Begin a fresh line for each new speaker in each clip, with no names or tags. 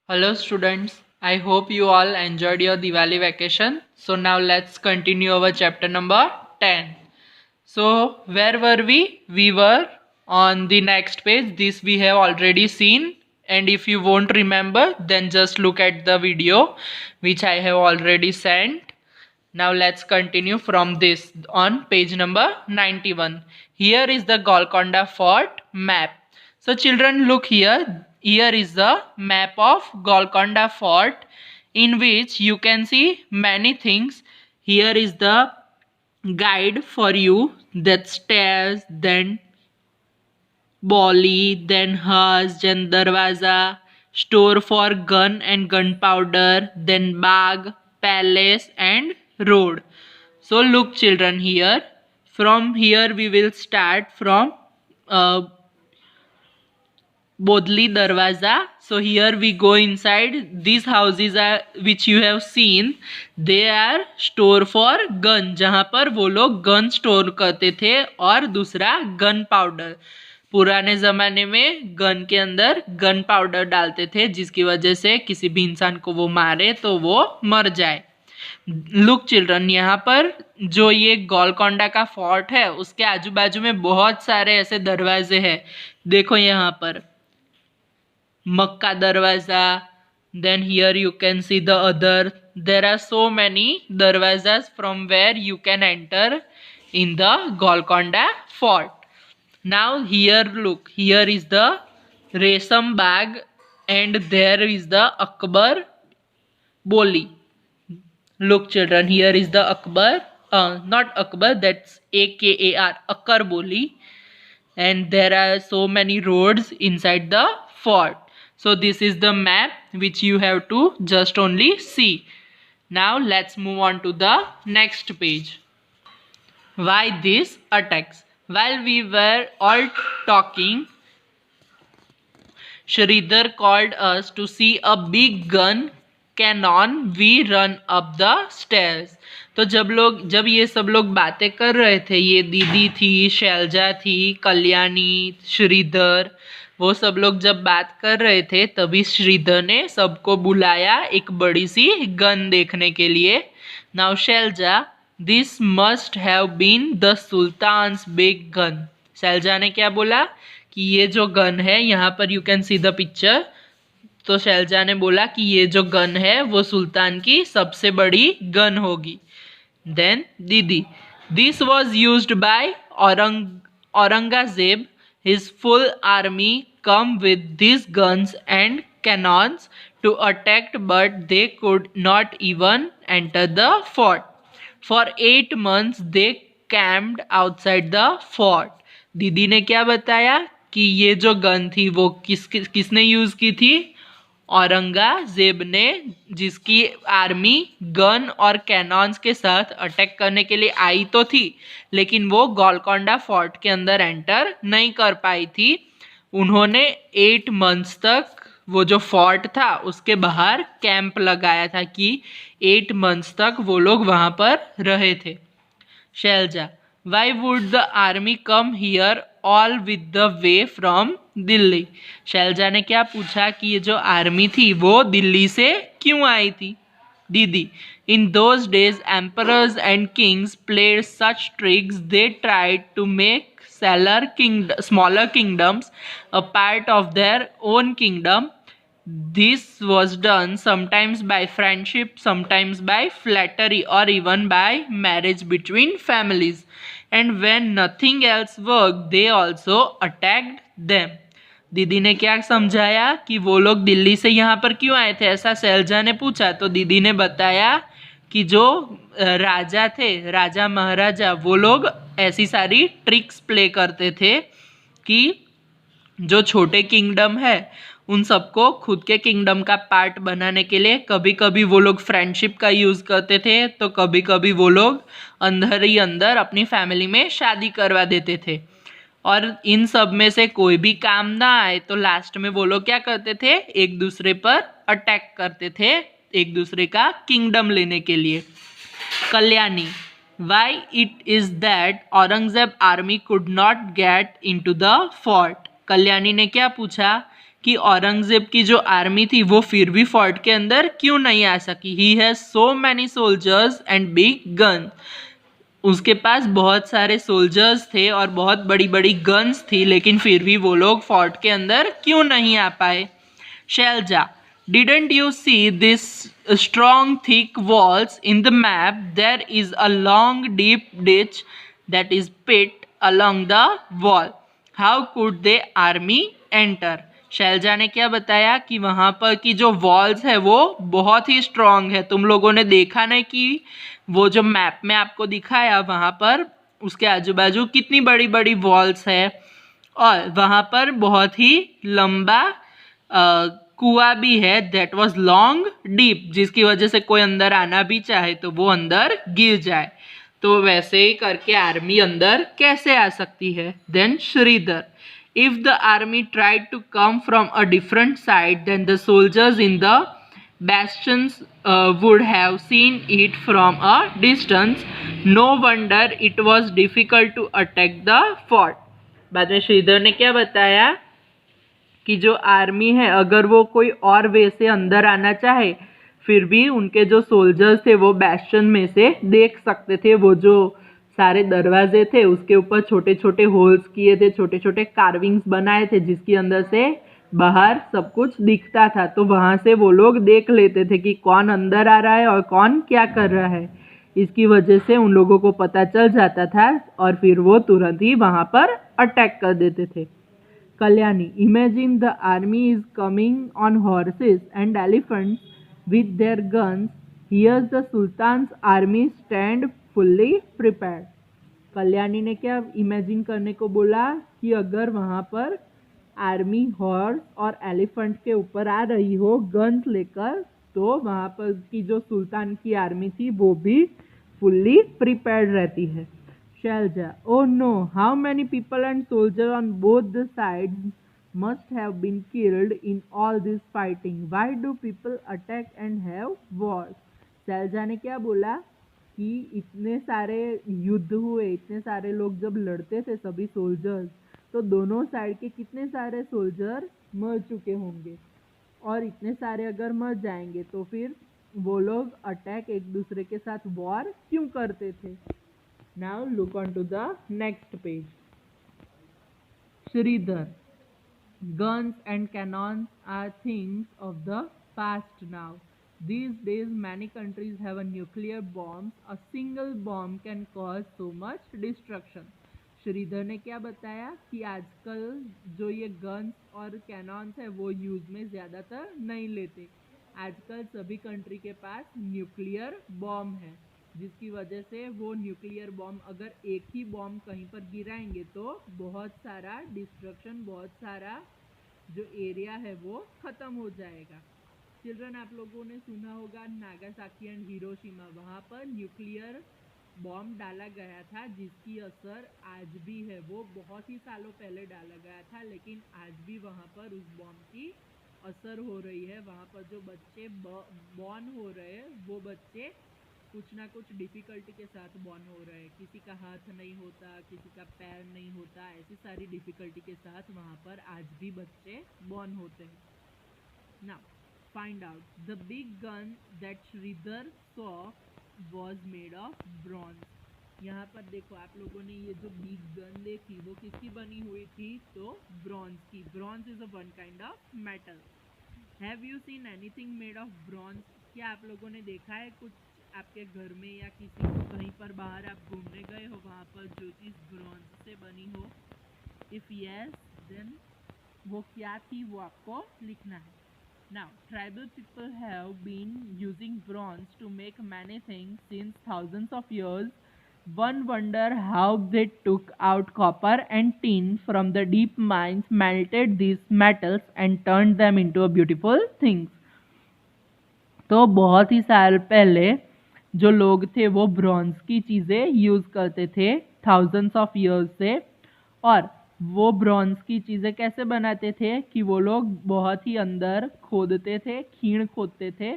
Hello students, I hope you all enjoyed your Diwali vacation. So now let's continue our chapter number 10. So where were we? We were on the next page. This we have already seen, and if you won't remember then just look at the video which I have already sent. Now let's continue from this on page number 91. Here is the Golconda Fort map. So children, look here. Here is the map of Golconda Fort, in which you can see many things. Here is the guide for you, that stairs, then Boli, then Hajj, then Darwaza, store for gun and gunpowder, then Bag, palace and road. So look children, here from here we will start from uh, Bodli Darwaza. So here we go inside. These houses are which you have seen. They are store for gun, जहाँ पर वो लोग gun store करते थे, और दूसरा gun powder. पुराने ज़माने में गन के अंदर गन पाउडर डालते थे, जिसकी वजह से किसी भी इंसान को वो मारे तो वो मर जाए. लुक चिल्ड्रन, यहाँ पर जो ये गोलकोंडा का फोर्ट है उसके आजू बाजू में बहुत सारे ऐसे दरवाजे हैं. देखो यहाँ पर Makka Darwaza, then here you can see the other. There are so many darwazas from where you can enter in the Golconda fort. Now here look, here is the Resam Bag and there is the Akbar Boli. Look children, here is the Akbar, not Akbar, that's AKAR, Akkar Boli. And there are so many roads inside the fort. So this is the map which you have to just only see. Now let's move on to the next page. Why these attacks? While we were all talking, Shridhar called us to see a big gun cannon. We run up the stairs. तो जब ये सब लोग बातें कर रहे थे, ये दीदी थी, शैलजा थी, कल्याणी, श्रीधर, वो सब लोग जब बात कर रहे थे तभी श्रीधर ने सबको बुलाया एक बड़ी सी गन देखने के लिए. Now Shailaja, this must have been the sultan's big gun. Shailaja ने क्या बोला कि ये जो गन है, यहाँ पर you can see the picture. तो शैलजा ने बोला कि ये जो गन है वो सुल्तान की सबसे बड़ी गन होगी. देन दीदी, this was used by Aurangzeb. His full army come with these guns and cannons to attack, but they could not even enter the fort. For 8 months they camped outside the fort. दीदी ने क्या बताया कि ये जो gun थी वो किसने यूज़ की थी? औरंगजेब ने, जिसकी आर्मी गन और कैनॉन्स के साथ अटैक करने के लिए आई तो थी, लेकिन वो गोलकोंडा फोर्ट के अंदर एंटर नहीं कर पाई थी. उन्होंने 8 मंथ्स तक वो जो फोर्ट था उसके बाहर कैंप लगाया था कि 8 मंथ्स तक वो लोग वहाँ पर रहे थे. Shailaja, why would the army come here all with the way from Delhi. Shailaja ने क्या पूछा कि ये जो आर्मी थी वो दिल्ली से क्यों आई थी? दीदी, in those days emperors and kings played such tricks, they tried to make smaller kingdoms a part of their own kingdom. This was done sometimes by friendship, sometimes by flattery, or even by marriage between families. And when nothing else worked, they also attacked them. दीदी ने क्या समझाया कि वो लोग दिल्ली से यहाँ पर क्यों आए थे, ऐसा शैलजा ने पूछा. तो दीदी ने बताया कि जो राजा थे, राजा महाराजा, वो लोग ऐसी सारी ट्रिक्स प्ले करते थे कि जो छोटे किंगडम है उन सबको खुद के किंगडम का पार्ट बनाने के लिए कभी कभी वो लोग फ्रेंडशिप का यूज़ करते थे, तो कभी कभी वो लोग अंदर ही अंदर अपनी फैमिली में शादी करवा देते थे. और इन सब में से कोई भी काम ना आए तो लास्ट में वो लोग क्या करते थे, एक दूसरे पर अटैक करते थे, एक दूसरे का किंगडम लेने के लिए. Kalyani, why it is that Aurangzeb army could not get into the fort. Kalyani ने क्या पूछा कि औरंगजेब की जो आर्मी थी वो फिर भी फोर्ट के अंदर क्यों नहीं आ सकी। He has so many soldiers and big gun, उसके पास बहुत सारे सोल्जर्स थे और बहुत बड़ी बड़ी गन्स थी, लेकिन फिर भी वो लोग फोर्ट के अंदर क्यों नहीं आ पाए। Selja, didn't you see this strong thick walls in the map? There is a long deep ditch that is pit along the wall. How could the army enter? Selja ने क्या बताया कि वहाँ पर की जो वॉल्स है वो बहुत ही स्ट्रांग है। तुम लोगों ने देखा नहीं कि वो जो मैप में आपको दिखाया वहाँ पर उसके आजू बाजू कितनी बड़ी बड़ी वॉल्स है, और वहाँ पर बहुत ही लंबा कुआं भी है, दैट वॉज लॉन्ग डीप, जिसकी वजह से कोई अंदर आना भी चाहे तो वो अंदर गिर जाए। तो वैसे ही करके आर्मी अंदर कैसे आ सकती है। Then Shridhar, if the army tried to come from a different side then the soldiers in the bastions would have seen it from a distance. No wonder it was difficult to attack the fort. बाद में श्रीधर ने क्या बताया कि जो army है अगर वो कोई और वे से अंदर आना चाहे फिर भी उनके जो सोल्जर्स थे वो बैस्टन में से देख सकते थे। वो जो सारे दरवाजे थे उसके ऊपर छोटे छोटे होल्स किए थे, छोटे छोटे कार्विंग्स बनाए थे जिसके अंदर से बाहर सब कुछ दिखता था। तो वहाँ से वो लोग देख लेते थे कि कौन अंदर आ रहा है और कौन क्या कर रहा है। इसकी वजह से उन लोगों को पता चल जाता था और फिर वो तुरंत ही वहाँ पर अटैक कर देते थे। Kalyani, imagine the army is coming on horses and elephants with their guns. Here's the Sultan's army stand fully prepared. Kalyani ने क्या इमेजिन करने को बोला कि अगर वहाँ पर आर्मी हॉर्स और एलिफेंट के ऊपर आ रही हो गन्स लेकर, तो वहाँ पर की जो सुल्तान की आर्मी थी वो भी फुल्ली प्रिपेयर्ड रहती है। Shalja, oh no, how many people and soldiers on both the sides must have been killed in all this fighting? Why do people attack and have wars? Shalja ने क्या बोला कि इतने सारे युद्ध हुए, इतने सारे लोग जब लड़ते थे सभी सोल्जर्स, तो दोनों साइड के कितने सारे सोल्जर मर चुके होंगे, और इतने सारे अगर मर जाएंगे तो फिर वो लोग अटैक एक दूसरे के साथ वॉर क्यों करते थे। Now look on to the next page. Sridhar, guns and cannons are things of the past now. These days many countries have a nuclear bomb. A single bomb can cause so much destruction. Shridhar ने क्या बताया कि आजकल जो ये guns और cannon's है वो यूज में ज़्यादातर नहीं लेते। आजकल सभी कंट्री के पास न्यूक्लियर बॉम्ब है, जिसकी वजह से वो न्यूक्लियर बॉम्ब अगर एक ही बॉम्ब कहीं पर गिराएंगे तो बहुत सारा डिस्ट्रक्शन, बहुत सारा जो एरिया है वो ख़त्म हो जाएगा। चिल्ड्रन, आप लोगों ने सुना होगा नागासाकी एंड हिरोशिमा, वहाँ पर न्यूक्लियर बॉम्ब डाला गया था जिसकी असर आज भी है। वो बहुत ही सालों पहले डाला गया था लेकिन आज भी वहाँ पर उस बॉम्ब की असर हो रही है। वहाँ पर जो बच्चे बॉर्न हो रहे हैं वो बच्चे कुछ ना कुछ डिफ़िकल्टी के साथ बॉर्न हो रहे हैं। किसी का हाथ नहीं होता, किसी का पैर नहीं होता, ऐसी सारी डिफ़िकल्टी के साथ वहाँ पर आज भी बच्चे बॉर्न होते हैं। Now find out the big gun that Shridhar saw was made of bronze. यहाँ पर देखो आप लोगों ने ये जो बिग गन देखी वो किसकी बनी हुई थी, तो ब्रॉन्ज की। Bronze is a one kind of metal. Have you seen anything made of bronze? क्या आप लोगों ने देखा है कुछ आपके घर में या किसी कहीं पर बाहर आप घूमने गए हो वहाँ पर जो चीज़ ब्रॉन्ज से बनी हो? इफ़ यस देन वो क्या थी वो आपको लिखना है। Now tribal people have been using bronze to make many things since thousands of years. One wonder how they took out copper and tin from the deep mines, melted these metals and turned them into a beautiful things. तो बहुत ही साल पहले जो लोग थे वो bronze की चीज़ें यूज़ करते थे थाउजेंड्स ऑफ ईयर्स से। और वो ब्रॉन्ज की चीज़ें कैसे बनाते थे कि वो लोग बहुत ही अंदर खोदते थे, खीण खोदते थे,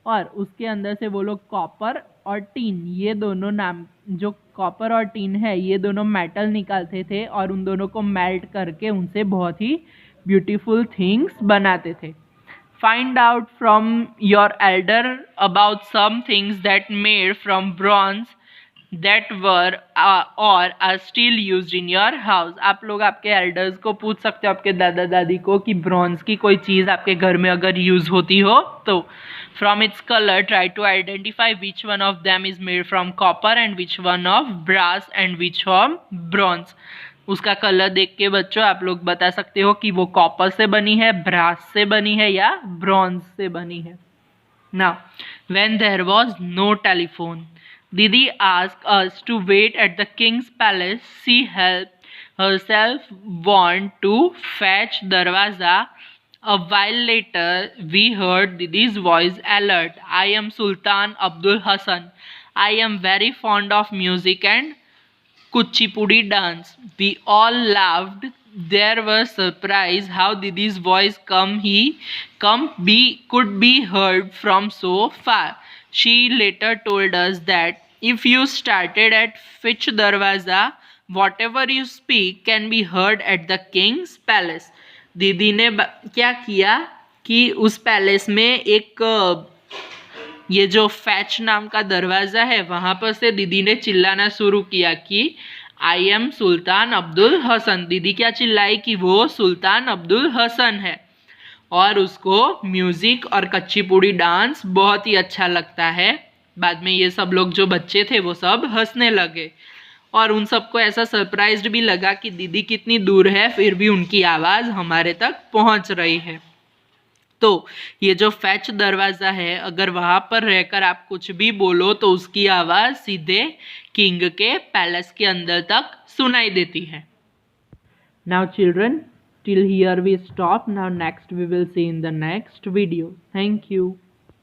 और उसके अंदर से वो लोग कॉपर और टीन, ये दोनों नाम, जो कॉपर और टीन है ये दोनों मेटल निकालते थे और उन दोनों को मेल्ट करके उनसे बहुत ही ब्यूटीफुल थिंग्स बनाते थे। Find out from your elder about some things that made from bronze that were or are still used in your house। आप लोग आपके एल्डर्स को पूछ सकते हो, आपके दादा दादी को, कि ब्रॉन्ज की कोई चीज़ आपके घर में अगर यूज होती हो तो। From its colour try to identify which one of them is made from copper and which one of brass and which from bronze. उसका कलर देख के बच्चों आप लोग बता सकते हो कि वो कॉपर से बनी है, ब्रास से बनी है या ब्रॉन्ज से बनी है। Now, when there was no telephone, Didi asked us to wait at the king's palace. She helped herself want to fetch darwaza. A while later, we heard Didi's voice alert. I am Sultan Abdul Hassan. I am very fond of music and Kuchipudi dance. We all laughed. There was surprise how Didi's voice could be heard from so far. She later told us that if you started at Fitch Darwaza, whatever you speak can be heard at the king's palace. दीदी ने क्या किया कि उस palace में एक ये जो फैच नाम का दरवाज़ा है वहाँ पर से दीदी ने चिल्लाना शुरू किया कि आई एम सुल्तान अब्दुल हसन। दीदी क्या चिल्लाई कि वो सुल्तान अब्दुल हसन है, और उसको म्यूज़िक और कच्चीपुड़ी डांस बहुत ही अच्छा लगता है। बाद में ये सब लोग जो बच्चे थे वो सब हंसने लगे, और उन सबको ऐसा सरप्राइज्ड भी लगा कि दीदी कितनी दूर है फिर भी उनकी आवाज़ हमारे तक पहुंच रही है। तो ये जो फैच दरवाज़ा है, अगर वहाँ पर रहकर आप कुछ भी बोलो तो उसकी आवाज़ सीधे किंग के पैलेस के अंदर तक सुनाई देती है। Now children, till here we stop. Now next we will see in the next video. Thank you.